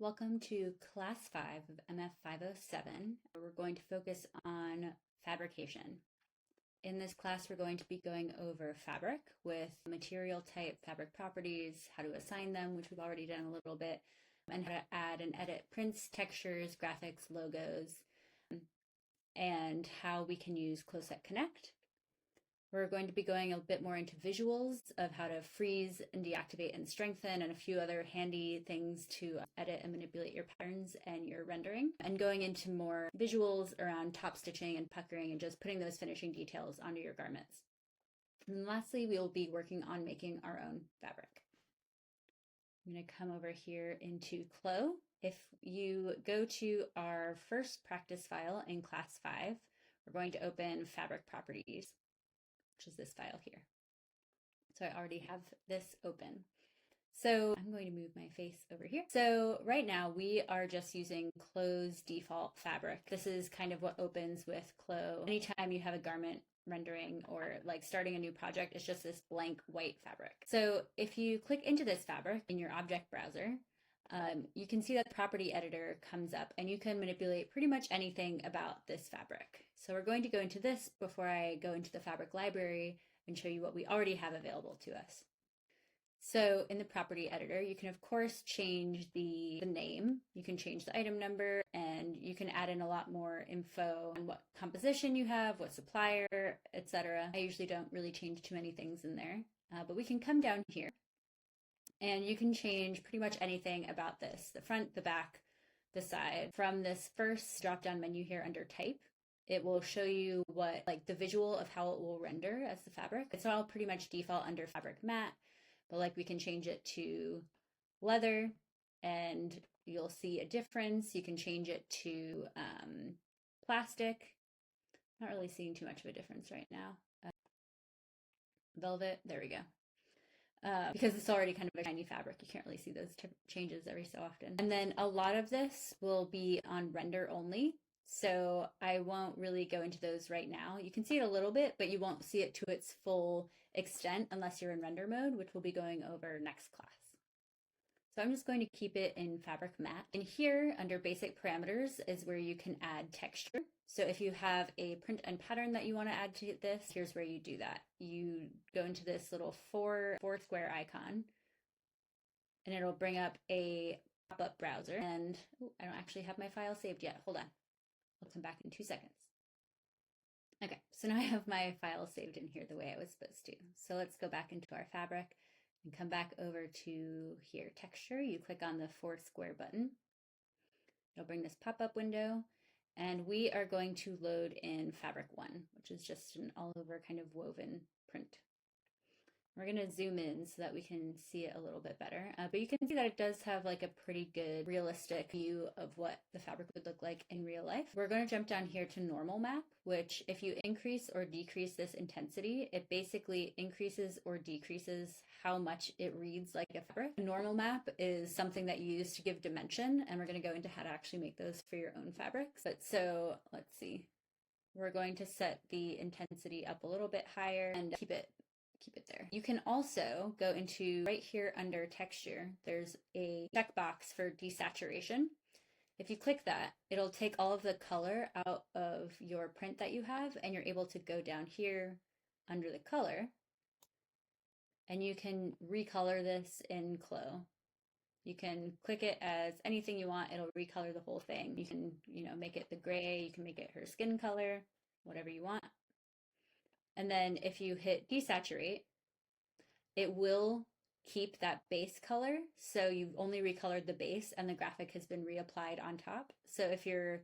Welcome to Class 5 of MF 507. We're going to focus on fabrication. In this class, we're going to be going over fabric with material type, fabric properties, how to assign them, which we've already done a little bit, and how to add and edit prints, textures, graphics, logos, and how we can use Clo3D Connect. We're going to be going a bit more into visuals of how to freeze and deactivate and strengthen and a few other handy things to edit and manipulate your patterns and your rendering, and going into more visuals around top stitching and puckering and just putting those finishing details onto your garments. And lastly, we will be working on making our own fabric. I'm going to come over here into Clo. If you go to our first practice file in Class 5, we're going to open fabric properties, which is this file here. So I already have this open. So I'm going to move my face over here. So right now we are just using Clo's default fabric. This is kind of what opens with Clo. Anytime you have a garment rendering or like starting a new project, it's just this blank white fabric. So if you click into this fabric in your object browser, you can see that the property editor comes up and you can manipulate pretty much anything about this fabric. So we're going to go into this before I go into the fabric library and show you what we already have available to us. So in the property editor, you can of course change the name, you can change the item number, and you can add in a lot more info on what composition you have, what supplier, etc. I usually don't really change too many things in there, but we can come down here and you can change pretty much anything about this, the front, the back, the side. From this first drop-down menu here under type, it will show you what, like the visual of how it will render as the fabric. It's all pretty much default under fabric matte, but like we can change it to leather and you'll see a difference. You can change it to plastic. Not really seeing too much of a difference right now. Velvet, there we go. Because it's already kind of a shiny fabric, you can't really see those changes every so often. And then a lot of this will be on render only, so I won't really go into those right now. You can see it a little bit, but you won't see it to its full extent unless you're in render mode, which we'll be going over next class. So I'm just going to keep it in fabric matte. And here under basic parameters is where you can add texture. So if you have a print and pattern that you want to add to this, here's where you do that. You go into this little four square icon and it'll bring up a pop-up browser. And I don't actually have my file saved yet. Hold on. I'll come back in 2 seconds. Okay, so now I have my file saved in here the way I was supposed to. So let's go back into our fabric and come back over to here, texture. You click on the 4 square button. It'll bring this pop-up window. And we are going to load in fabric 1, which is just an all over kind of woven print. We're going to zoom in so that we can see it a little bit better. But you can see that it does have like a pretty good realistic view of what the fabric would look like in real life. We're going to jump down here to normal map, which if you increase or decrease this intensity, it basically increases or decreases how much it reads like a fabric. A normal map is something that you use to give dimension, and we're going to go into how to actually make those for your own fabrics. But so let's see. We're going to set the intensity up a little bit higher and keep it there. You can also go into right here under texture. There's a checkbox for desaturation. If you click that, it'll take all of the color out of your print that you have, and you're able to go down here under the color and you can recolor this in Clo. You can click it as anything you want. It'll recolor the whole thing. You can, make it the gray, you can make it her skin color, whatever you want. And then if you hit desaturate, it will keep that base color. So you've only recolored the base and the graphic has been reapplied on top. So if you're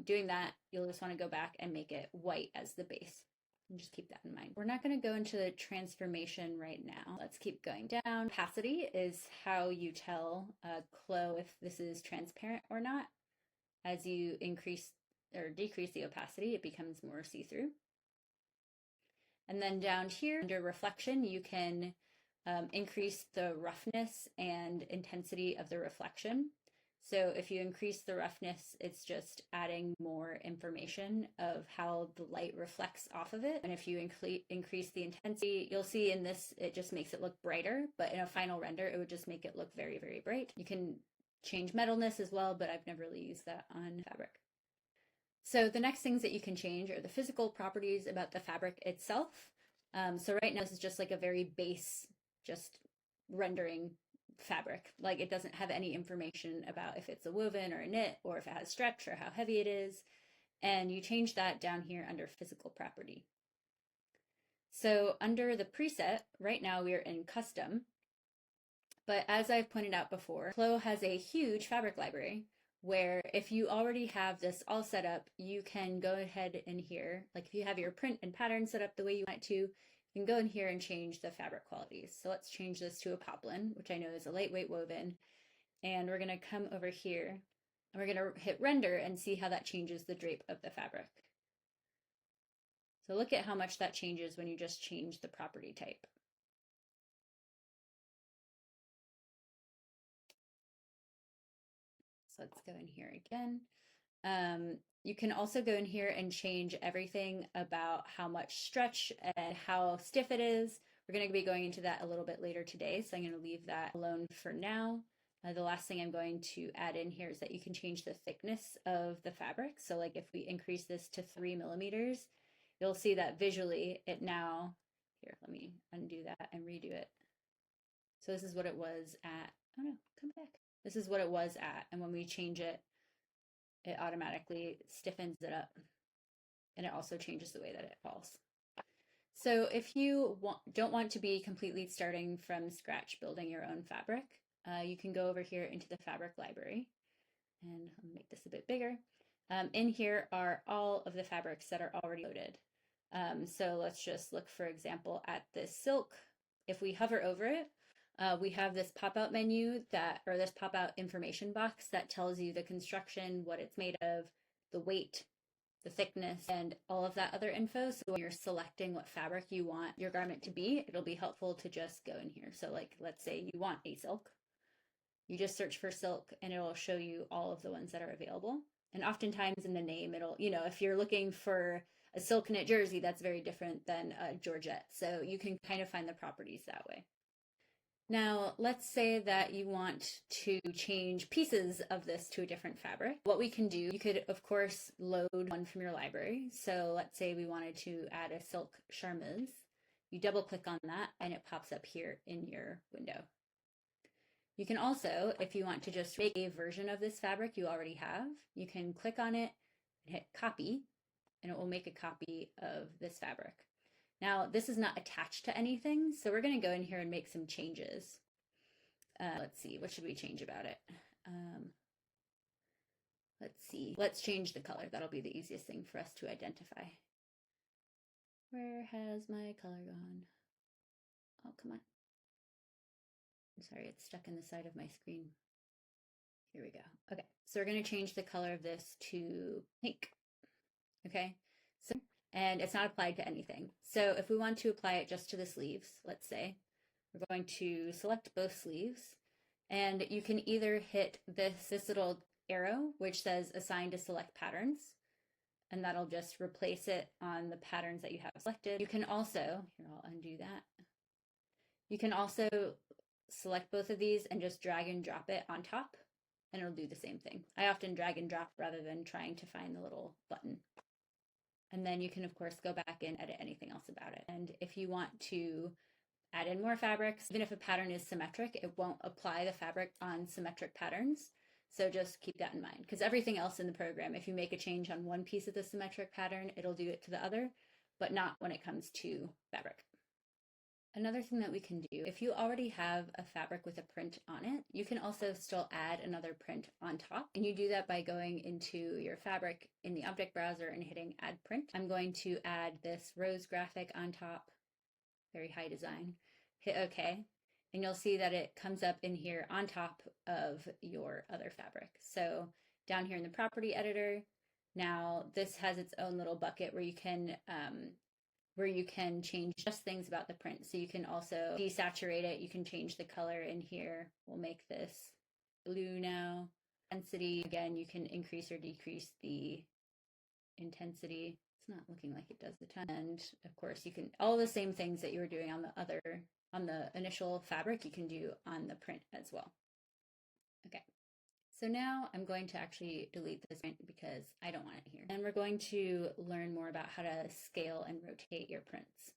doing that, you'll just want to go back and make it white as the base. And just keep that in mind. We're not going to go into the transformation right now. Let's keep going down. Opacity is how you tell Clo if this is transparent or not. As you increase or decrease the opacity, it becomes more see-through. And then down here under reflection, you can increase the roughness and intensity of the reflection. So if you increase the roughness, it's just adding more information of how the light reflects off of it. And if you increase the intensity, you'll see in this, it just makes it look brighter, but in a final render, it would just make it look very, very bright. You can change metalness as well, but I've never really used that on fabric. So the next things that you can change are the physical properties about the fabric itself. So right now this is just like a very base, just rendering fabric. Like it doesn't have any information about if it's a woven or a knit or if it has stretch or how heavy it is. And you change that down here under physical property. So under the preset, right now we are in custom. But as I've pointed out before, Clo has a huge fabric library where if you already have this all set up, you can go ahead in here, like if you have your print and pattern set up the way you want to, you can go in here and change the fabric qualities. So let's change this to a poplin, which I know is a lightweight woven. And we're gonna come over here and we're gonna hit render and see how that changes the drape of the fabric. So look at how much that changes when you just change the property type. So let's go in here again. You can also go in here and change everything about how much stretch and how stiff it is. We're going to be going into that a little bit later today, so I'm going to leave that alone for now. The last thing I'm going to add in here is that you can change the thickness of the fabric. So like if we increase this to 3 millimeters, you'll see that visually it now, here, let me undo that and redo it. So this is what it was at, oh no, come back. This is what it was at, and when we change it, it automatically stiffens it up, and it also changes the way that it falls. So if you don't want to be completely starting from scratch building your own fabric, you can go over here into the fabric library, and I'll make this a bit bigger. In here are all of the fabrics that are already loaded. So let's just look, for example, at this silk. If we hover over it, we have this pop-out menu or this pop-out information box that tells you the construction, what it's made of, the weight, the thickness, and all of that other info. So when you're selecting what fabric you want your garment to be, it'll be helpful to just go in here. So like, let's say you want a silk. You just search for silk and it'll show you all of the ones that are available. And oftentimes in the name, it'll, if you're looking for a silk knit jersey, that's very different than a Georgette. So you can kind of find the properties that way. Now, let's say that you want to change pieces of this to a different fabric. What we can do, you could, of course, load one from your library. So let's say we wanted to add a silk charmeuse. You double click on that and it pops up here in your window. You can also, if you want to just make a version of this fabric you already have, you can click on it and hit copy, and it will make a copy of this fabric. Now, this is not attached to anything, so we're going to go in here and make some changes. Let's see, what should we change about it? Let's see, let's change the color. That'll be the easiest thing for us to identify. Where has my color gone? Oh, come on. I'm sorry, it's stuck in the side of my screen. Here we go. Okay, so we're going to change the color of this to pink. Okay, so, and it's not applied to anything. So if we want to apply it just to the sleeves, let's say, we're going to select both sleeves, and you can either hit this little arrow, which says assign to select patterns, and that'll just replace it on the patterns that you have selected. You can also, here, I'll undo that. You can also select both of these and just drag and drop it on top, and it'll do the same thing. I often drag and drop rather than trying to find the little button. And then you can, of course, go back and edit anything else about it. And if you want to add in more fabrics, even if a pattern is symmetric, it won't apply the fabric on symmetric patterns. So just keep that in mind, because everything else in the program, if you make a change on one piece of the symmetric pattern, it'll do it to the other, but not when it comes to fabric. Another thing that we can do, if you already have a fabric with a print on it, you can also still add another print on top. And you do that by going into your fabric in the object browser and hitting add print. I'm going to add this rose graphic on top, very high design. Hit OK, and you'll see that it comes up in here on top of your other fabric. So down here in the property editor, now this has its own little bucket where you can change just things about the print. So you can also desaturate it. You can change the color in here. We'll make this blue now. Intensity, again, you can increase or decrease the intensity. It's not looking like it does a ton. And of course you can, all the same things that you were doing on the initial fabric, you can do on the print as well. Okay. So now I'm going to actually delete this print because I don't want it here. And we're going to learn more about how to scale and rotate your prints.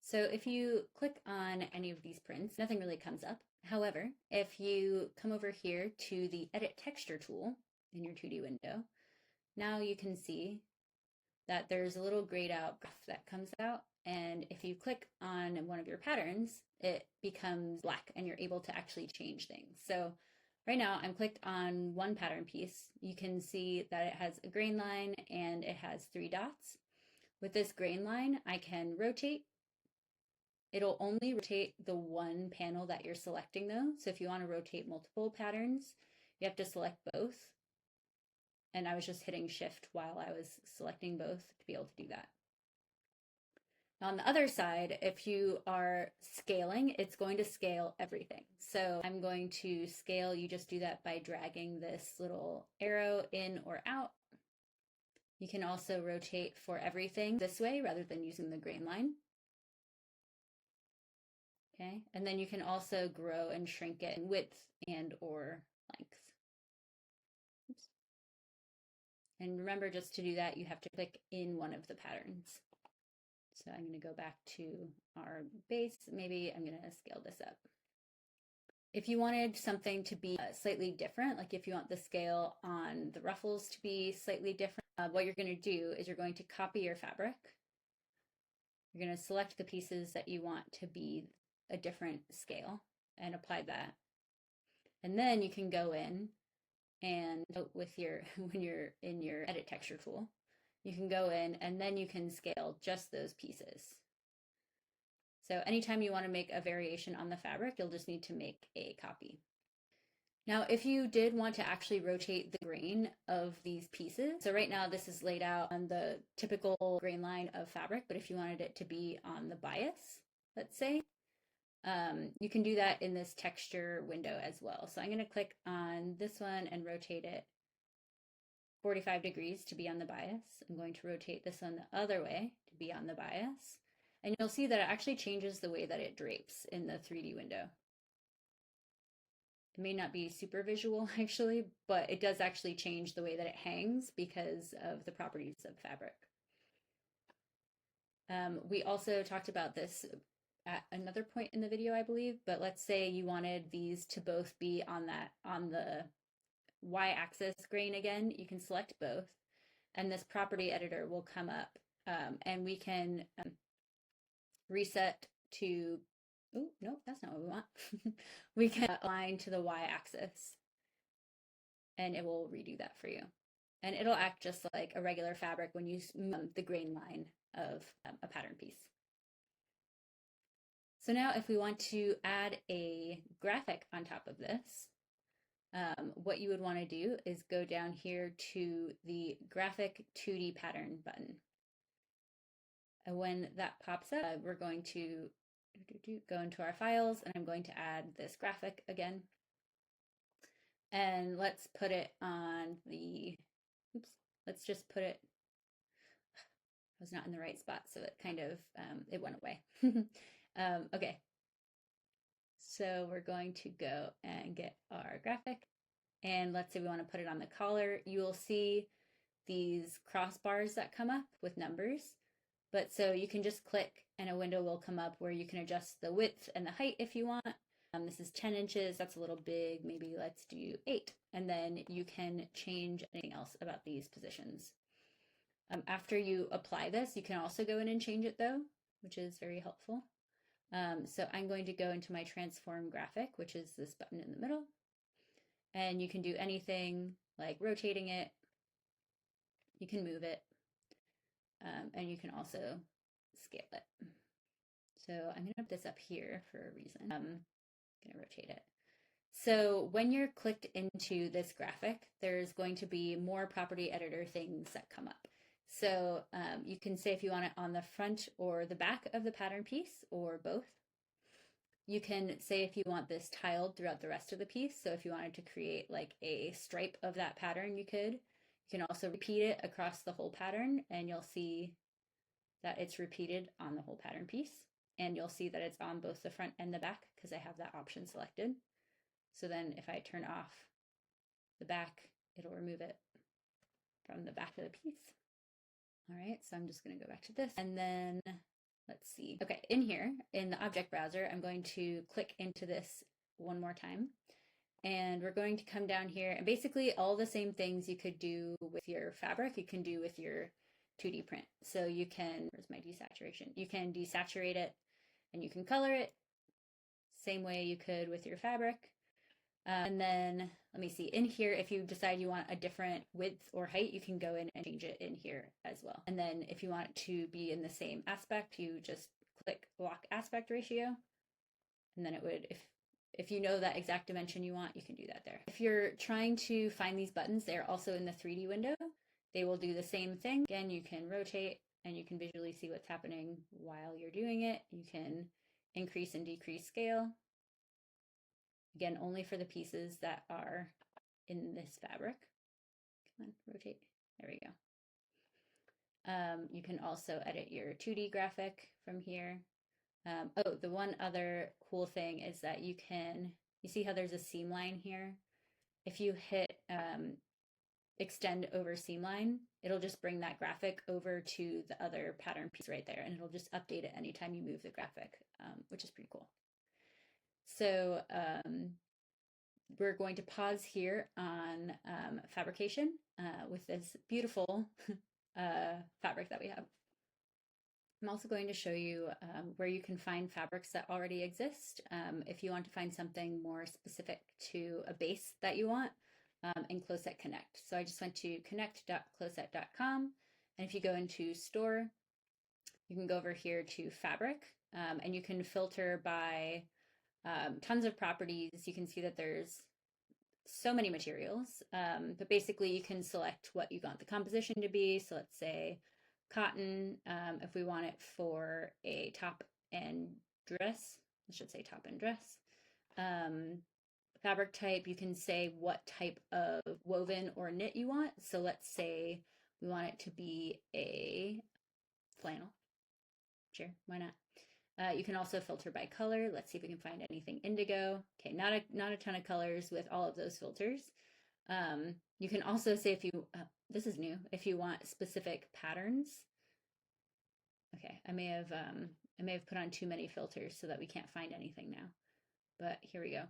So if you click on any of these prints, nothing really comes up. However, if you come over here to the Edit Texture tool in your 2D window, now you can see that there's a little grayed out graph that comes out. And if you click on one of your patterns, it becomes black and you're able to actually change things. So right now I'm clicked on one pattern piece. You can see that it has a grain line and it has 3 dots. With this grain line, I can rotate. It'll only rotate the one panel that you're selecting though. So if you want to rotate multiple patterns, you have to select both. And I was just hitting shift while I was selecting both to be able to do that. On the other side, if you are scaling, it's going to scale everything. So I'm going to scale, you just do that by dragging this little arrow in or out. You can also rotate for everything this way rather than using the grain line. Okay, and then you can also grow and shrink it in width and or length. Oops. And remember, just to do that, you have to click in one of the patterns. So I'm going to go back to our base. Maybe I'm going to scale this up. If you wanted something to be slightly different, like if you want the scale on the ruffles to be slightly different, what you're going to do is you're going to copy your fabric. You're going to select the pieces that you want to be a different scale and apply that. And then you can go in and with your, when you're in your edit texture tool, you can go in and then you can scale just those pieces. So anytime you want to make a variation on the fabric, you'll just need to make a copy. Now, if you did want to actually rotate the grain of these pieces, so right now this is laid out on the typical grain line of fabric, but if you wanted it to be on the bias, let's say, you can do that in this texture window as well. So I'm going to click on this one and rotate it 45 degrees to be on the bias. I'm going to rotate this one the other way to be on the bias. And you'll see that it actually changes the way that it drapes in the 3D window. It may not be super visual actually, but it does actually change the way that it hangs because of the properties of fabric. We also talked about this at another point in the video, I believe, but let's say you wanted these to both be on the y-axis grain again. You can select both, and this property editor will come up, and we can reset to, oh, no, that's not what we want. We can align to the y-axis, and it will redo that for you. And it'll act just like a regular fabric when you the grain line of a pattern piece. So now if we want to add a graphic on top of this, what you would want to do is go down here to the graphic 2D pattern button. And when that pops up, we're going to go into our files, and I'm going to add this graphic again. And let's put it on the, oops, let's just put it, I was not in the right spot, so it kind of, it went away. Okay, so we're going to go and get our graphic, and let's say we want to put it on the collar. You will see these crossbars that come up with numbers, but so you can just click and a window will come up where you can adjust the width and the height if you want. This is 10 inches, that's a little big, maybe let's do 8, and then you can change anything else about these positions. After you apply this, you can also go in and change it though, which is very helpful. So I'm going to go into my transform graphic, which is this button in the middle, and you can do anything like rotating it, you can move it, and you can also scale it. So I'm going to put this up here for a reason. I'm going to rotate it. So when you're clicked into this graphic, there's going to be more property editor things that come up. So you can say if you want it on the front or the back of the pattern piece or both. You can say if you want this tiled throughout the rest of the piece. So if you wanted to create like a stripe of that pattern, you could. You can also repeat it across the whole pattern, and you'll see that it's repeated on the whole pattern piece. And you'll see that it's on both the front and the back because I have that option selected. So then if I turn off the back, it'll remove it from the back of the piece. All right, so I'm just going to go back to this, and then let's see. Okay, in here, in the object browser, I'm going to click into this one more time, and we're going to come down here, and basically all the same things you could do with your fabric, you can do with your 2D print. So you can, where's my desaturation? You can desaturate it, and you can color it, same way you could with your fabric. And then let me see, in here, if you decide you want a different width or height, you can go in and change it in here as well. And then if you want it to be in the same aspect, you just click lock aspect ratio. And then it would, if you know that exact dimension you want, you can do that there. If you're trying to find these buttons, they're also in the 3D window. They will do the same thing. Again, you can rotate and you can visually see what's happening while you're doing it. You can increase and decrease scale. Again, only for the pieces that are in this fabric. Come on, rotate. There we go. You can also edit your 2D graphic from here. Oh, the one other cool thing is that you see how there's a seam line here? If you hit extend over seam line, it'll just bring that graphic over to the other pattern piece right there, and it'll just update it anytime you move the graphic, which is pretty cool. So we're going to pause here on fabrication with this beautiful fabric that we have. I'm also going to show you where you can find fabrics that already exist if you want to find something more specific to a base that you want in Clo3D Connect. So I just went to connect.clo3d.com, and if you go into store, you can go over here to fabric, and you can filter by tons of properties. You can see that there's so many materials, but basically you can select what you want the composition to be. So let's say cotton, if we want it for a top and dress, I should say top and dress. Fabric type, you can say what type of woven or knit you want. So let's say we want it to be a flannel. Sure, why not? You can also filter by color. Let's see if we can find anything indigo. Okay, not a ton of colors with all of those filters. You can also say if you, this is new, if you want specific patterns. Okay, I may have put on too many filters so that we can't find anything now, but here we go.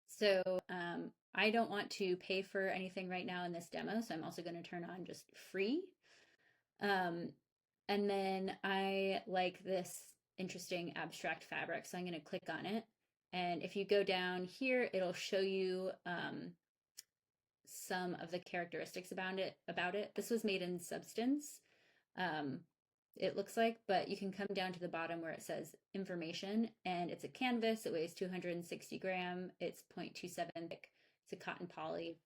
So I don't want to pay for anything right now in this demo, so I'm also going to turn on just free. And then I like this interesting abstract fabric, so I'm going to click on it. And if you go down here, it'll show you some of the characteristics about it. This was made in Substance, it looks like, but you can come down to the bottom where it says information, and it's a canvas. It weighs 260 grams. It's 0.27 thick. It's a cotton poly.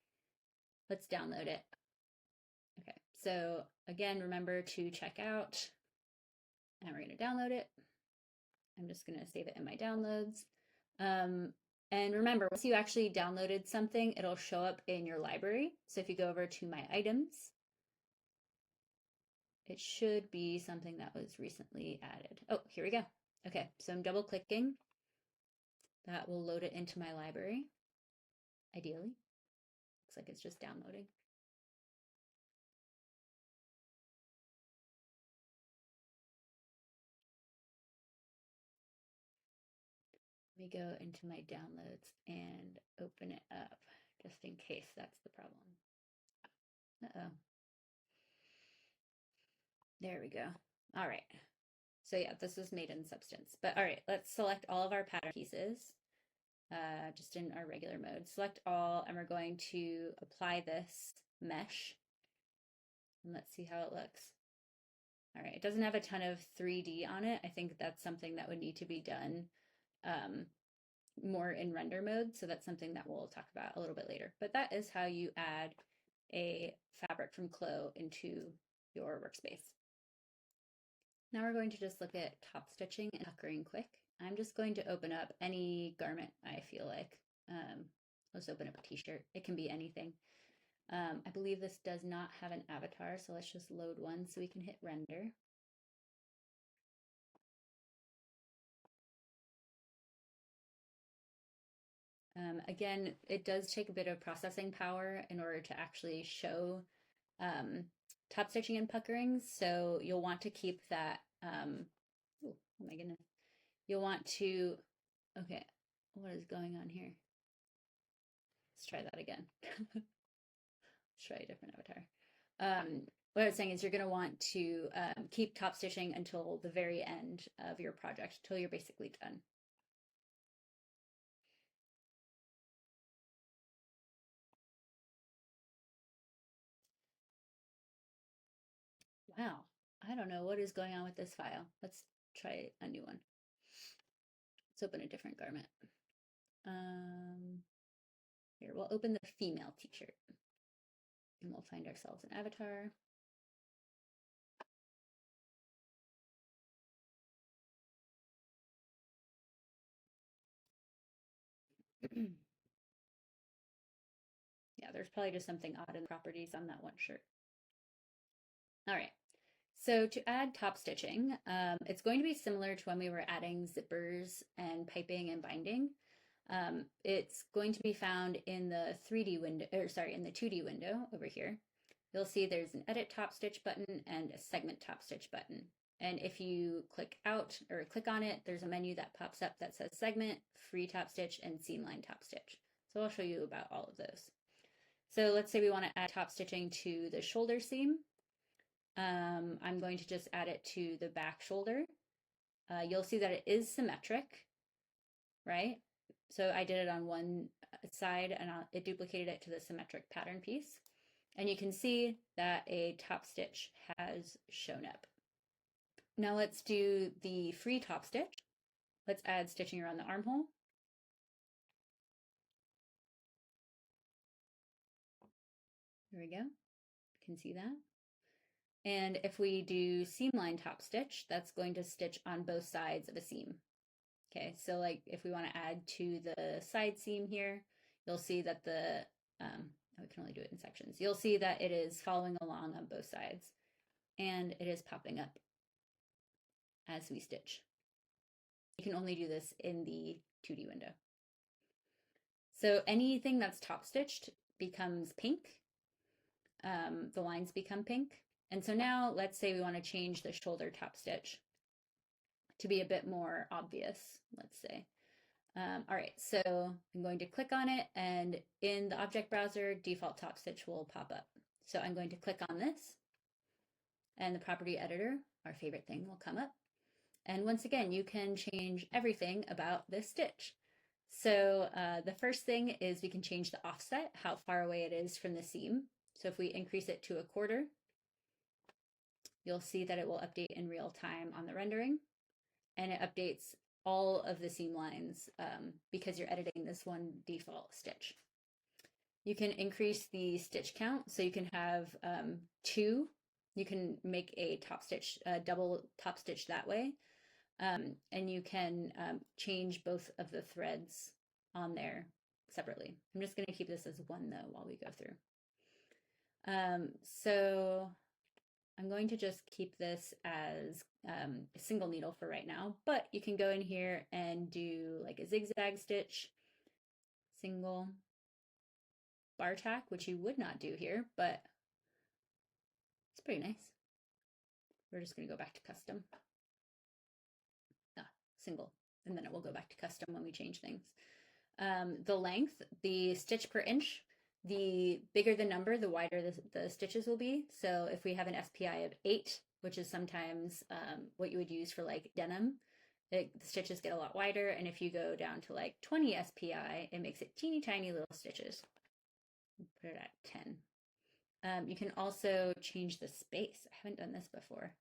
Let's download it. Okay, so again, remember to check out, and we're going to download it. I'm just going to save it in my downloads. And remember, once you actually downloaded something, it'll show up in your library. So if you go over to my items, it should be something that was recently added. Oh, here we go. Okay, so I'm double clicking. That will load it into my library, ideally. Looks like it's just downloading. Let me go into my downloads and open it up, just in case that's the problem. Uh-oh. There we go. All right. So yeah, this was made in Substance. But all right, let's select all of our pattern pieces, just in our regular mode. Select all, and we're going to apply this mesh. And let's see how it looks. All right, it doesn't have a ton of 3D on it. I think that's something that would need to be done more in render mode. So that's something that we'll talk about a little bit later. But that is how you add a fabric from Clo into your workspace. Now we're going to just look at top stitching and puckering quick. I'm just going to open up any garment I feel like. Let's open up a t-shirt. It can be anything. I believe this does not have an avatar, so let's just load one so we can hit render. Again, it does take a bit of processing power in order to actually show um, top stitching and puckering. So you'll want to keep that. Oh my goodness. You'll want to, okay, what is going on here? Let's try that again. Let's try a different avatar. What I was saying is you're going to want to keep top stitching until the very end of your project, until you're basically done. Wow, I don't know what is going on with this file. Let's try a new one. Let's open a different garment. Here, we'll open the female t-shirt. And we'll find ourselves an avatar. Yeah, there's probably just something odd in the properties on that one shirt. All right. So to add top stitching, it's going to be similar to when we were adding zippers and piping and binding. It's going to be found in the 3D window, or sorry, in the 2D window over here. You'll see there's an edit top stitch button and a segment top stitch button. And if you click out or click on it, there's a menu that pops up that says segment, free top stitch, and seam line top stitch. So I'll show you about all of those. So let's say we want to add top stitching to the shoulder seam. I'm going to just add it to the back shoulder. You'll see that it is symmetric, right? So I did it on one side and it duplicated it to the symmetric pattern piece. And you can see that a top stitch has shown up. Now let's do the free top stitch. Let's add stitching around the armhole. There we go. You can see that. And if we do seam line top stitch, that's going to stitch on both sides of a seam. Okay, so like if we want to add to the side seam here, you'll see that we can only do it in sections. You'll see that it is following along on both sides and it is popping up as we stitch. You can only do this in the 2D window. So anything that's top stitched becomes pink. The lines become pink. And so now let's say we want to change the shoulder top stitch to be a bit more obvious, let's say. All right, so I'm going to click on it and in the object browser, default top stitch will pop up. So I'm going to click on this and the property editor, our favorite thing, will come up. And once again, you can change everything about this stitch. So the first thing is we can change the offset, how far away it is from the seam. So if we increase it to 1/4, you'll see that it will update in real time on the rendering. And it updates all of the seam lines because you're editing this one default stitch. You can increase the stitch count, so you can have 2. You can make a top stitch, double top stitch that way. And you can change both of the threads on there separately. I'm just going to keep this as 1 though while we go through. So I'm going to just keep this as a single needle for right now, but you can go in here and do like a zigzag stitch, single, bar tack, which you would not do here, but it's pretty nice. We're just going to go back to custom. Single, and then it will go back to custom when we change things. The length, the stitch per inch, the bigger the number, the wider the stitches will be. So if we have an SPI of 8, which is sometimes what you would use for like denim, the stitches get a lot wider. And if you go down to like 20 SPI, it makes it teeny tiny little stitches. Put it at 10. You can also change the space. I haven't done this before.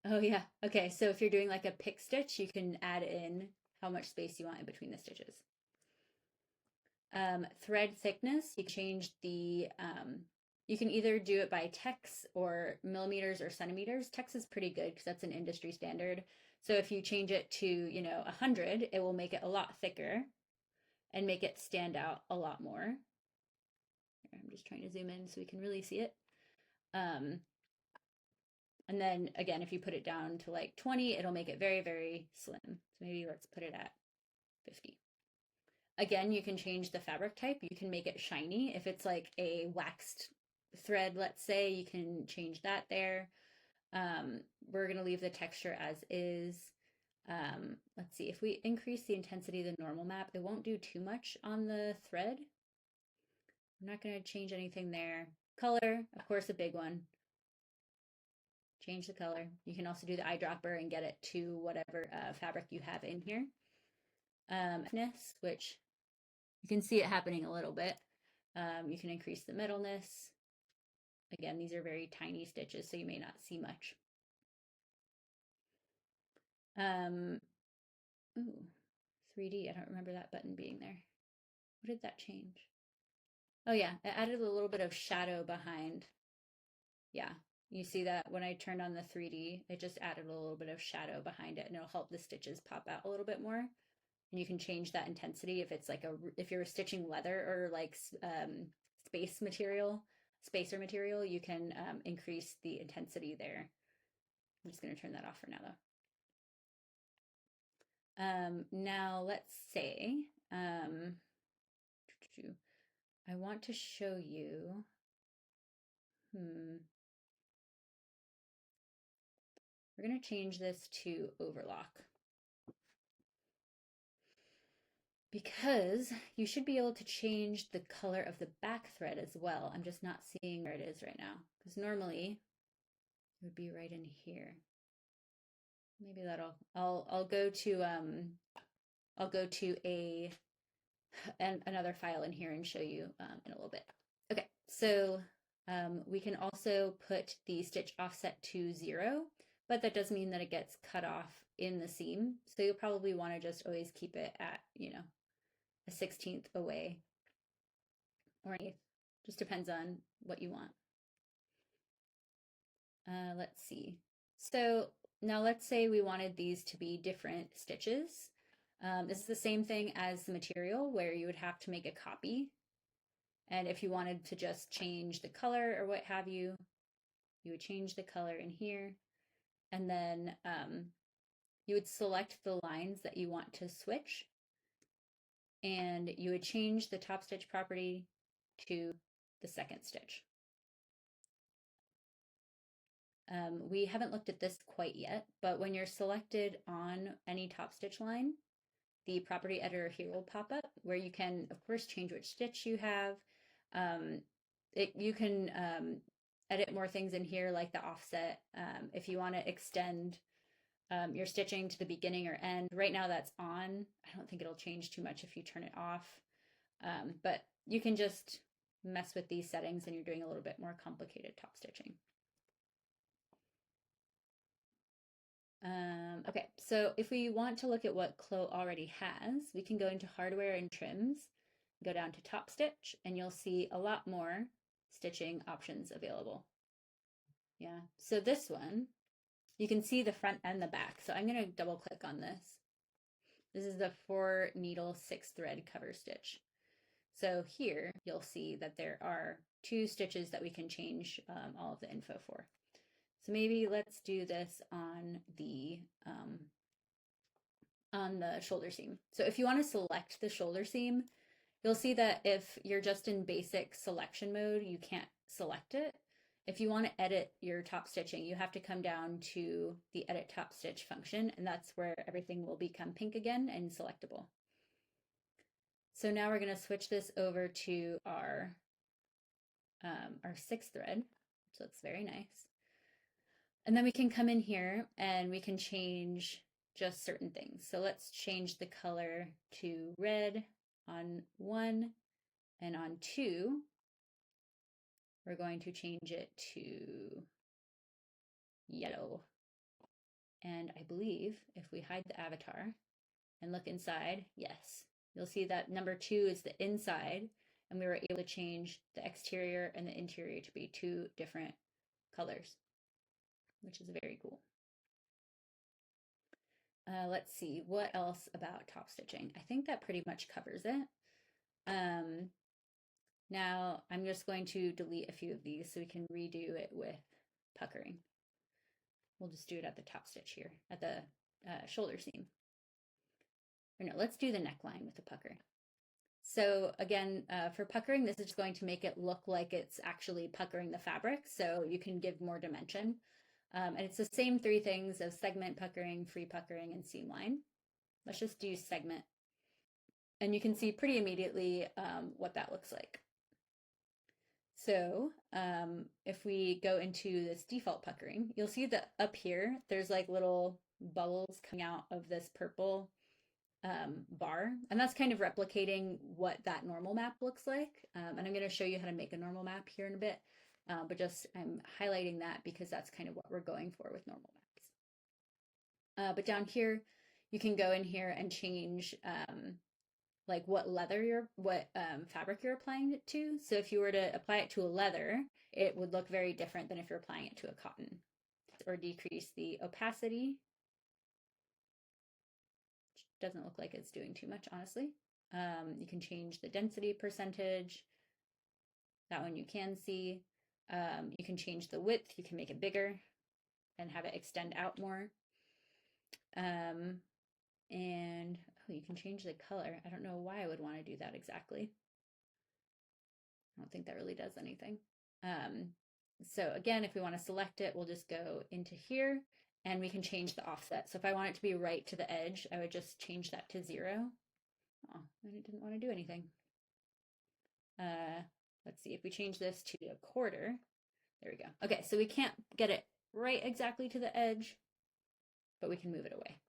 Oh yeah. Okay. So if you're doing like a pick stitch, you can add in how much space you want in between the stitches. Thread thickness, you can change the, you can either do it by tex or millimeters or centimeters. Tex is pretty good because that's an industry standard. So if you change it to, 100, it will make it a lot thicker and make it stand out a lot more. I'm just trying to zoom in so we can really see it. And then again, if you put it down to like 20, it'll make it very, very slim. So maybe let's put it at 50. Again, you can change the fabric type. You can make it shiny. If it's like a waxed thread, let's say, you can change that there. We're going to leave the texture as is. Let's see, if we increase the intensity of the normal map, it won't do too much on the thread. I'm not going to change anything there. Color, of course, a big one. Change the color. You can also do the eyedropper and get it to whatever fabric you have in here. Which you can see it happening a little bit. You can increase the metalness. Again, these are very tiny stitches, so you may not see much. Ooh, 3D, I don't remember that button being there. What did that change? Oh yeah, it added a little bit of shadow behind. Yeah, you see that when I turned on the 3D, it just added a little bit of shadow behind it, and it'll help the stitches pop out a little bit more. And you can change that intensity if it's like if you're stitching leather or like spacer material, you can increase the intensity there. I'm just going to turn that off for now though. Now let's say I want to show you. We're going to change this to overlock. Because you should be able to change the color of the back thread as well. I'm just not seeing where it is right now. Because normally it would be right in here. Maybe that'll, I'll go to another file in here and show you in a little bit. Okay, so we can also put the stitch offset to 0, but that does mean that it gets cut off in the seam. So you'll probably want to just always keep it at, a 1/16 away or an 1/8. Just depends on what you want. Let's see. So now let's say we wanted these to be different stitches. This is the same thing as the material where you would have to make a copy. And if you wanted to just change the color or what have you, you would change the color in here. And then you would select the lines that you want to switch. And you would change the top stitch property to the second stitch. We haven't looked at this quite yet, but when you're selected on any top stitch line, the property editor here will pop up where you can, of course, change which stitch you have. You can edit more things in here like the offset. If you want to extend your stitching to the beginning or end, right now that's on. I don't think it'll change too much if you turn it off, but you can just mess with these settings and you're doing a little bit more complicated top stitching. Okay, so if we want to look at what Clo already has, we can go into hardware and trims, go down to top stitch, and you'll see a lot more stitching options available. Yeah, so this one, you can see the front and the back. So I'm going to double click on this. This is the 4 needle 6 thread cover stitch. So here you'll see that there are 2 stitches that we can change all of the info for. So maybe let's do this on the shoulder seam. So if you want to select the shoulder seam, you'll see that if you're just in basic selection mode, you can't select it. If you want to edit your top stitching, you have to come down to the edit top stitch function, and that's where everything will become pink again and selectable. So now we're going to switch this over to our 6th thread, which looks very nice. And then we can come in here and we can change just certain things. So let's change the color to red on 1, and on 2, we're going to change it to yellow. And I believe if we hide the avatar and look inside, yes, you'll see that number 2 is the inside, and we were able to change the exterior and the interior to be 2 different colors, which is very cool. Let's see, what else about top stitching? I think that pretty much covers it. Now I'm just going to delete a few of these so we can redo it with puckering. We'll just do it at the top stitch here, at the shoulder seam. Or no, let's do the neckline with the pucker. So again, for puckering, this is just going to make it look like it's actually puckering the fabric, so you can give more dimension. And it's the same three things of segment puckering, free puckering, and seam line. Let's just do segment. And you can see pretty immediately what that looks like. So if we go into this default puckering, you'll see that up here, there's like little bubbles coming out of this purple bar. And that's kind of replicating what that normal map looks like. And I'm going to show you how to make a normal map here in a bit. But just I'm highlighting that because that's kind of what we're going for with normal maps. But down here, you can go in here and change like what fabric you're applying it to. So if you were to apply it to a leather, it would look very different than if you're applying it to a cotton. Or decrease the opacity. Which doesn't look like it's doing too much, honestly. You can change the density percentage. That one you can see. You can change the width. You can make it bigger and have it extend out more. And you can change the color. I don't know why I would want to do that exactly. I don't think that really does anything. So again, if we want to select it, we'll just go into here and we can change the offset. So if I want it to be right to the edge, I would just change that to 0. Oh, and it didn't want to do anything. Let's see, if we change this to a quarter, there we go. Okay, so we can't get it right exactly to the edge, but we can move it away.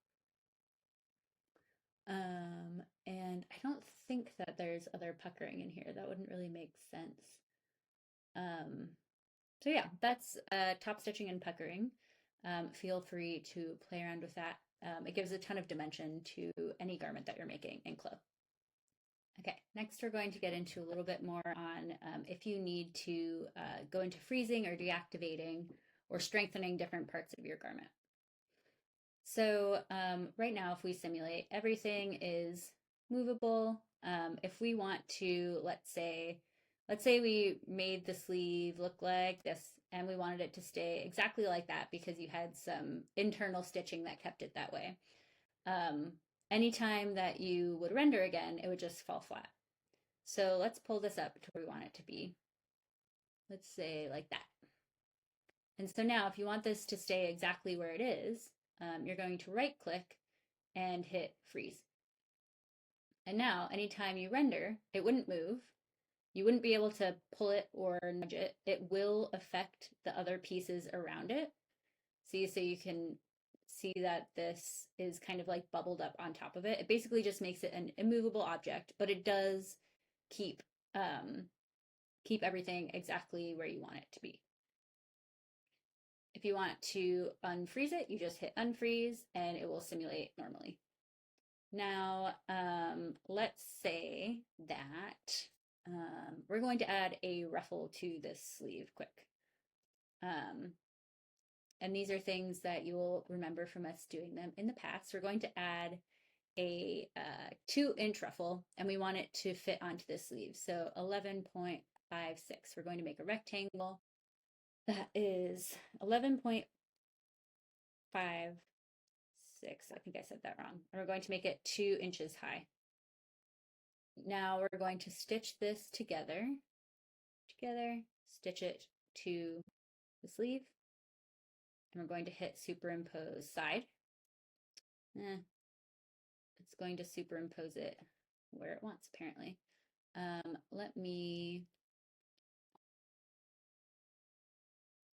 And I don't think that there's other puckering in here. That wouldn't really make sense. So yeah, that's top stitching and puckering. Feel free to play around with that. It gives a ton of dimension to any garment that you're making in Clo. Okay, next we're going to get into a little bit more on if you need to go into freezing or deactivating or strengthening different parts of your garment. So right now, if we simulate, everything is movable. If we want to, let's say we made the sleeve look like this and we wanted it to stay exactly like that because you had some internal stitching that kept it that way. Anytime that you would render again, it would just fall flat. So let's pull this up to where we want it to be. Let's say like that. And so now if you want this to stay exactly where it is, you're going to right click and hit freeze. And now anytime you render, it wouldn't move. You wouldn't be able to pull it or nudge it. It will affect the other pieces around it. See, so you can see that this is kind of like bubbled up on top of it. It basically just makes it an immovable object, but it does keep everything exactly where you want it to be. If you want to unfreeze it, you just hit unfreeze and it will simulate normally. Now, let's say that we're going to add a ruffle to this sleeve quick. And these are things that you will remember from us doing them in the past. We're going to add a 2-inch ruffle and we want it to fit onto this sleeve. So 11.56. We're going to make a rectangle that is 11.56. I think I said that wrong. And we're going to make it 2 inches high. Now we're going to stitch this together, stitch it to the sleeve, and we're going to hit superimpose side. It's going to superimpose it where it wants, apparently. Let me,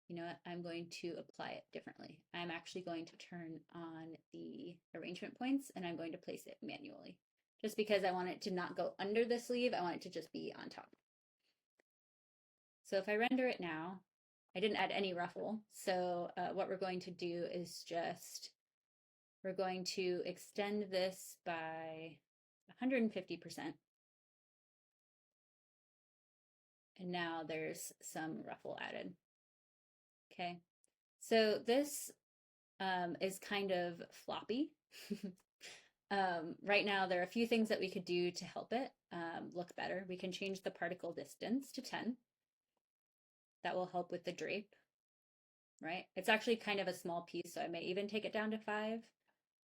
you know what, I'm going to apply it differently. I'm actually going to turn on the arrangement points and I'm going to place it manually. Just because I want it to not go under the sleeve, I want it to just be on top. So if I render it now, I didn't add any ruffle. So what we're going to do is we're going to extend this by 150%. And now there's some ruffle added. Okay, so this is kind of floppy. Right now, there are a few things that we could do to help it look better. We can change the particle distance to 10. That will help with the drape, right? It's actually kind of a small piece, so I may even take it down to 5,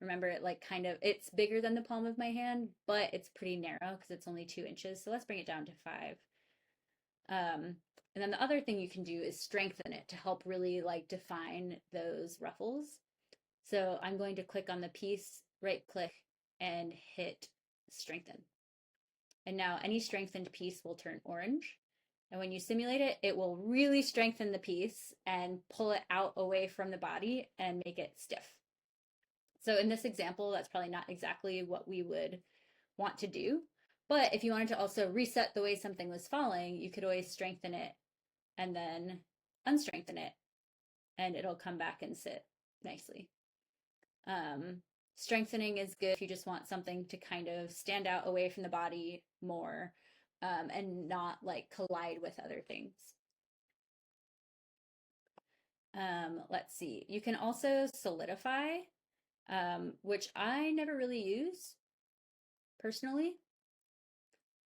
Remember, it like kind of, it's bigger than the palm of my hand, but it's pretty narrow because it's only 2 inches. So let's bring it down to 5. And then the other thing you can do is strengthen it to help really like define those ruffles. So I'm going to click on the piece, right click, and hit strengthen. And now any strengthened piece will turn orange. And when you simulate it, it will really strengthen the piece and pull it out away from the body and make it stiff. So in this example, that's probably not exactly what we would want to do. But if you wanted to also reset the way something was falling, you could always strengthen it and then unstrengthen it, and it'll come back and sit nicely. Strengthening is good if you just want something to kind of stand out away from the body more, and not like collide with other things. Let's see. You can also solidify, which I never really use personally.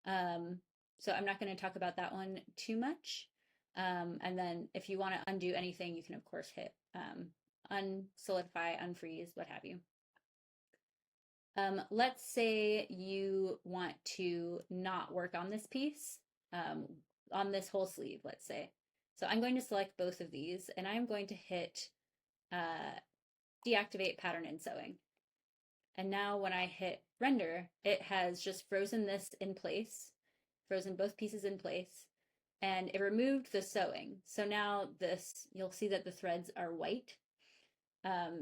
So I'm not going to talk about that one too much. And then if you want to undo anything, you can of course hit unsolidify, unfreeze, what have you. Let's say you want to not work on this piece, on this whole sleeve, let's say. So I'm going to select both of these and I'm going to hit deactivate pattern and sewing. And now when I hit render, it has just frozen this in place, frozen both pieces in place, and it removed the sewing. So now this, you'll see that the threads are white.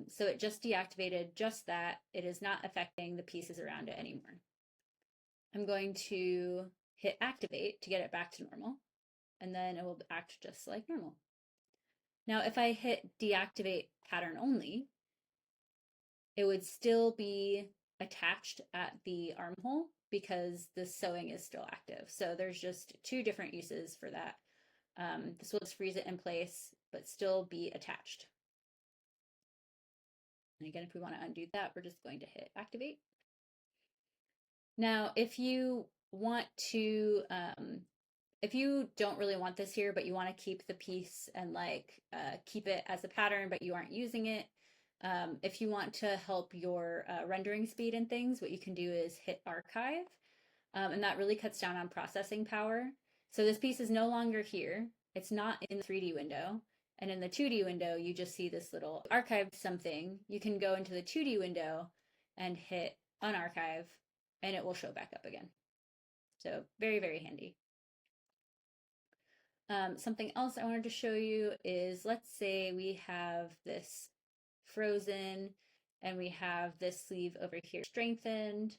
So it just deactivated just that. It is not affecting the pieces around it anymore. I'm going to hit activate to get it back to normal, and then it will act just like normal. Now, if I hit deactivate pattern only, it would still be attached at the armhole because the sewing is still active. So there's just 2 different uses for that. This will just freeze it in place, but still be attached. And again, if we want to undo that, we're just going to hit activate. Now, if you want to, if you don't really want this here, but you want to keep the piece and like keep it as a pattern, but you aren't using it, if you want to help your rendering speed and things, what you can do is hit archive, and that really cuts down on processing power. So this piece is no longer here. It's not in the 3D window. And in the 2D window, you just see this little archive something. You can go into the 2D window and hit unarchive, and it will show back up again. So very, very handy. Something else I wanted to show you is, let's say we have this frozen and we have this sleeve over here strengthened.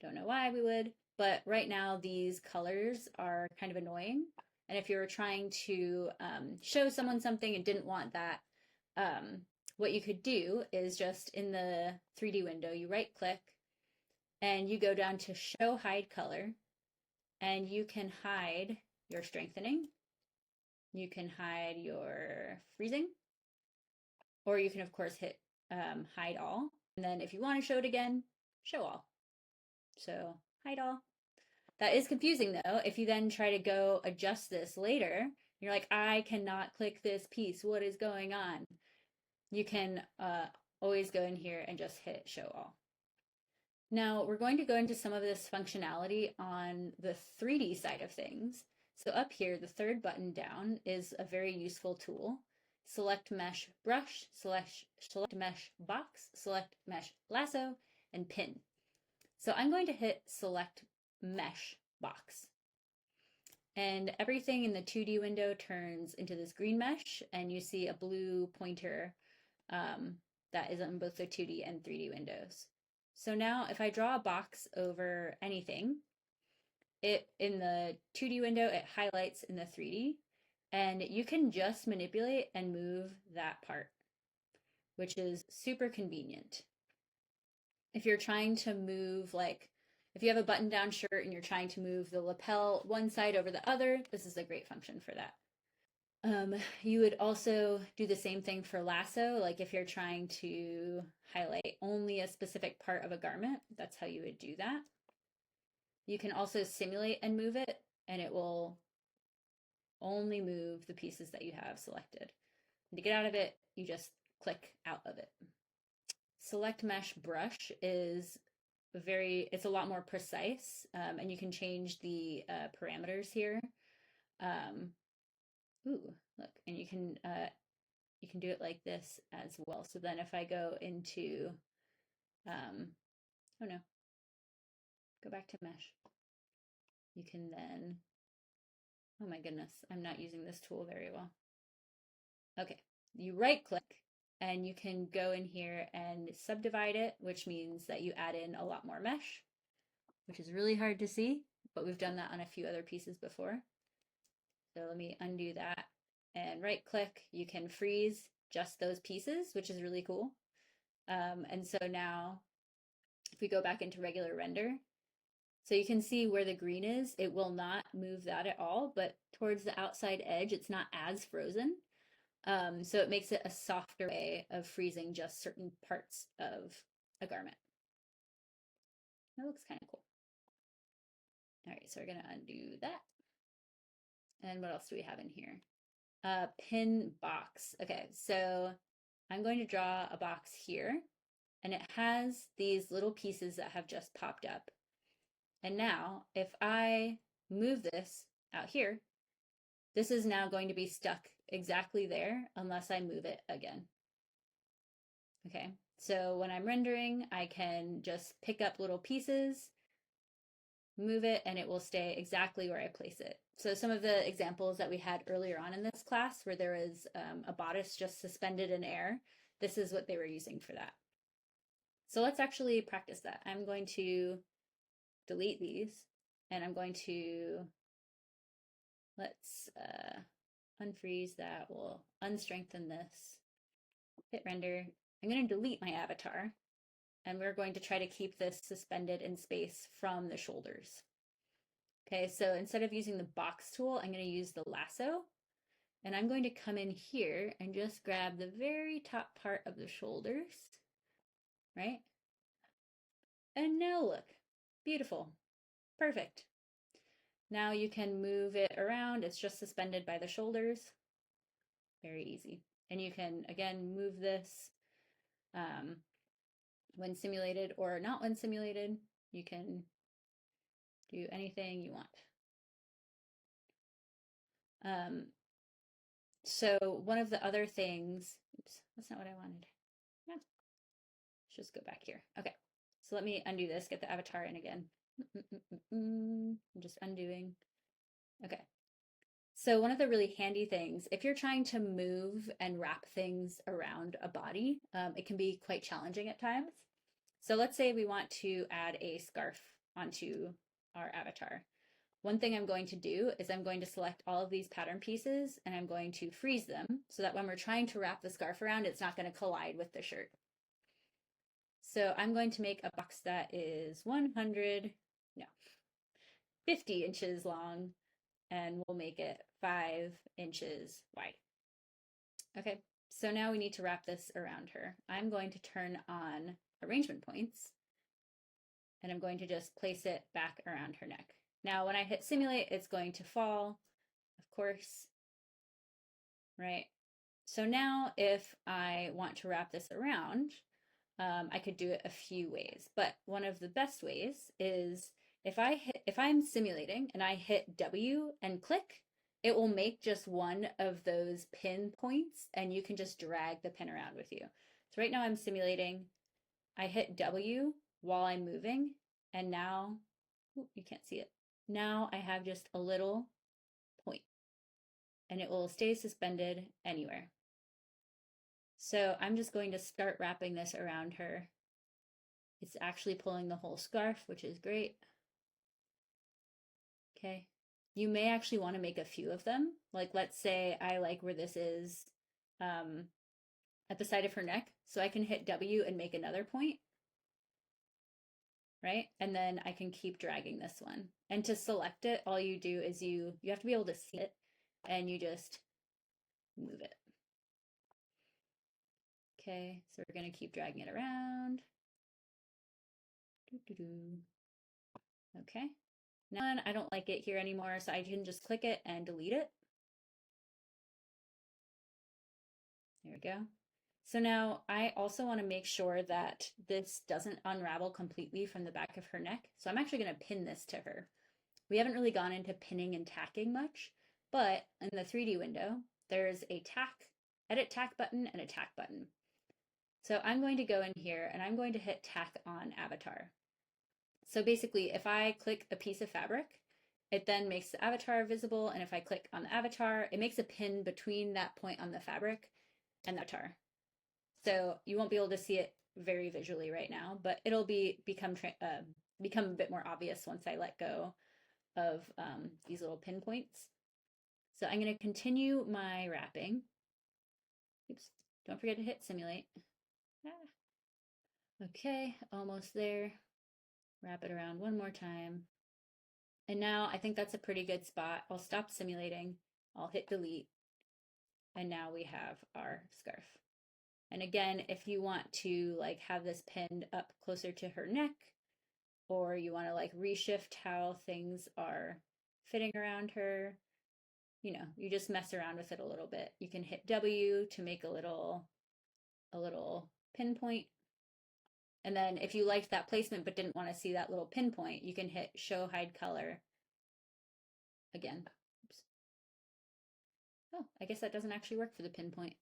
Don't know why we would, but right now these colors are kind of annoying. And if you were trying to show someone something and didn't want that, what you could do is just in the 3D window, you right click and you go down to show hide color, and you can hide your strengthening. You can hide your freezing, or you can of course hit hide all. And then if you want to show it again, show all. So hide all. That is confusing though. If you then try to go adjust this later, you're like, I cannot click this piece. What is going on? You can always go in here and just hit show all. Now we're going to go into some of this functionality on the 3D side of things. So up here, the 3rd button down is a very useful tool. Select mesh brush, select mesh box, select mesh lasso, and pin. So I'm going to hit select mesh box. And everything in the 2D window turns into this green mesh, and you see a blue pointer that is on both the 2D and 3D windows. So now if I draw a box over anything, it in the 2D window, it highlights in the 3D, and you can just manipulate and move that part, which is super convenient. If you're trying to move, like if you have a button down shirt and you're trying to move the lapel one side over the other, this is a great function for that. You would also do the same thing for lasso, like if you're trying to highlight only a specific part of a garment, that's how you would do that. You can also simulate and move it, and it will only move the pieces that you have selected. And to get out of it, you just click out of it. select mesh brush is it's a lot more precise, and you can change the parameters here. Ooh, look, and you can do it like this as well. So then if I go into, oh no, go back to mesh. You can then, oh my goodness, I'm not using this tool very well. Okay, you right click and you can go in here and subdivide it, which means that you add in a lot more mesh, which is really hard to see, but we've done that on a few other pieces before. So let me undo that and right click. You can freeze just those pieces, which is really cool. And so now if we go back into regular render, so you can see where the green is, it will not move that at all, but towards the outside edge, it's not as frozen. So it makes it a softer way of freezing just certain parts of a garment. That looks kind of cool. All right, so we're gonna undo that. And what else do we have in here? Pin box. Okay, so I'm going to draw a box here, and it has these little pieces that have just popped up. And now if I move this out here, this is now going to be stuck exactly there unless I move it again. Okay, so when I'm rendering, I can just pick up little pieces, move it, and it will stay exactly where I place it. So some of the examples that we had earlier on in this class where there was a bodice just suspended in air, this is what they were using for that. So let's actually practice that. I'm going to delete these and I'm going to, let's unfreeze that. We'll unstrengthen this, hit render. I'm going to delete my avatar and we're going to try to keep this suspended in space from the shoulders. Okay, so instead of using the box tool, I'm going to use the lasso, and I'm going to come in here and just grab the very top part of the shoulders, right? And now look, beautiful, perfect. Now you can move it around. It's just suspended by the shoulders. Very easy. And you can, again, move this when simulated or not when simulated. You can do anything you want. So one of the other things, oops, that's not what I wanted. Yeah. Let's just go back here. Okay, so let me undo this, get the avatar in again. I'm just undoing. Okay, so one of the really handy things, if you're trying to move and wrap things around a body, it can be quite challenging at times. So let's say we want to add a scarf onto our avatar. One thing I'm going to do is I'm going to select all of these pattern pieces and I'm going to freeze them so that when we're trying to wrap the scarf around, it's not going to collide with the shirt. So I'm going to make a box that is 50 inches long, and we'll make it 5 inches wide. Okay, so now we need to wrap this around her. I'm going to turn on arrangement points and I'm going to just place it back around her neck. Now, when I hit simulate, it's going to fall, of course, right? So now if I want to wrap this around, I could do it a few ways, but one of the best ways is if I'm simulating and I hit W and click, it will make just one of those pin points and you can just drag the pin around with you. So right now I'm simulating, I hit W while I'm moving, and now, you can't see it. Now I have just a little point and it will stay suspended anywhere. So I'm just going to start wrapping this around her. It's actually pulling the whole scarf, which is great. Okay. You may actually want to make a few of them. Like, let's say I like where this is at the side of her neck. So I can hit W and make another point. Right? And then I can keep dragging this one. And to select it, all you do is you have to be able to see it and you just move it. Okay, so we're going to keep dragging it around. Okay, now I don't like it here anymore, so I can just click it and delete it. There we go. So now I also want to make sure that this doesn't unravel completely from the back of her neck. So I'm actually going to pin this to her. We haven't really gone into pinning and tacking much, but in the 3D window, there's a edit tack button and a tack button. So I'm going to go in here and I'm going to hit tack on avatar. So basically, if I click a piece of fabric, it then makes the avatar visible. And if I click on the avatar, it makes a pin between that point on the fabric and the avatar. So you won't be able to see it very visually right now, but it'll become a bit more obvious once I let go of these little pinpoints. So I'm going to continue my wrapping. Oops, don't forget to hit simulate. Okay, almost there. Wrap it around one more time. And now I think that's a pretty good spot. I'll stop simulating. I'll hit delete. And now we have our scarf. And again, if you want to like have this pinned up closer to her neck, or you want to like reshift how things are fitting around her, you know, you just mess around with it a little bit. You can hit W to make a little pinpoint. And then if you liked that placement but didn't want to see that little pinpoint, you can hit show hide color again. Oops. Oh, I guess that doesn't actually work for the pinpoint.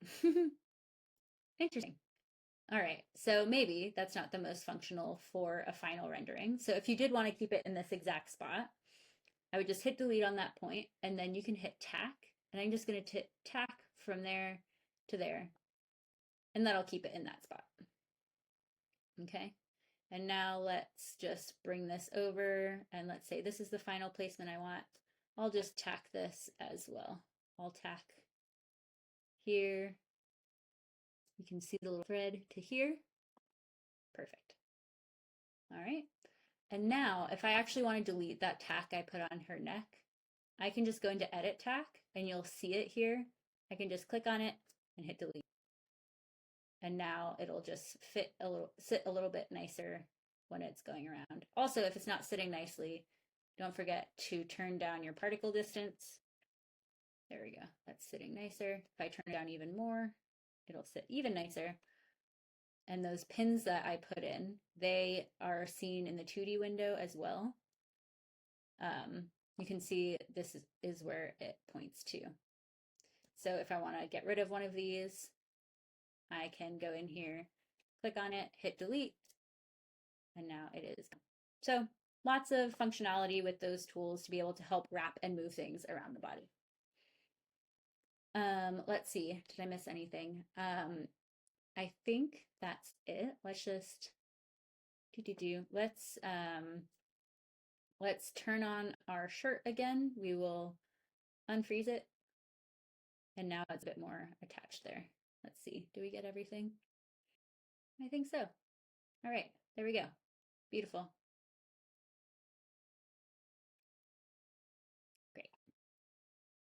Interesting. All right, so maybe that's not the most functional for a final rendering. So if you did want to keep it in this exact spot, I would just hit delete on that point, and then you can hit tack, and I'm just going to tack from there to there, and that'll keep it in that spot. Okay, and now let's just bring this over, and let's say this is the final placement I want. I'll just tack this as well. I'll tack here. You can see the little thread to here. Perfect. All right. And now if I actually want to delete that tack I put on her neck, I can just go into edit tack and you'll see it here. I can just click on it and hit delete. And now it'll just sit a little bit nicer when it's going around. Also, if it's not sitting nicely, don't forget to turn down your particle distance. There we go. That's sitting nicer. If I turn it down even more, it'll sit even nicer. And those pins that I put in, they are seen in the 2D window as well. You can see this is where it points to. So if I want to get rid of one of these, I can go in here, click on it, hit delete, and now it is. So lots of functionality with those tools to be able to help wrap and move things around the body. Let's see, did I miss anything? I think that's it. Let's just let's turn on our shirt again. We will unfreeze it. And now it's a bit more attached there. Let's see, do we get everything? I think so. All right, there we go. Beautiful.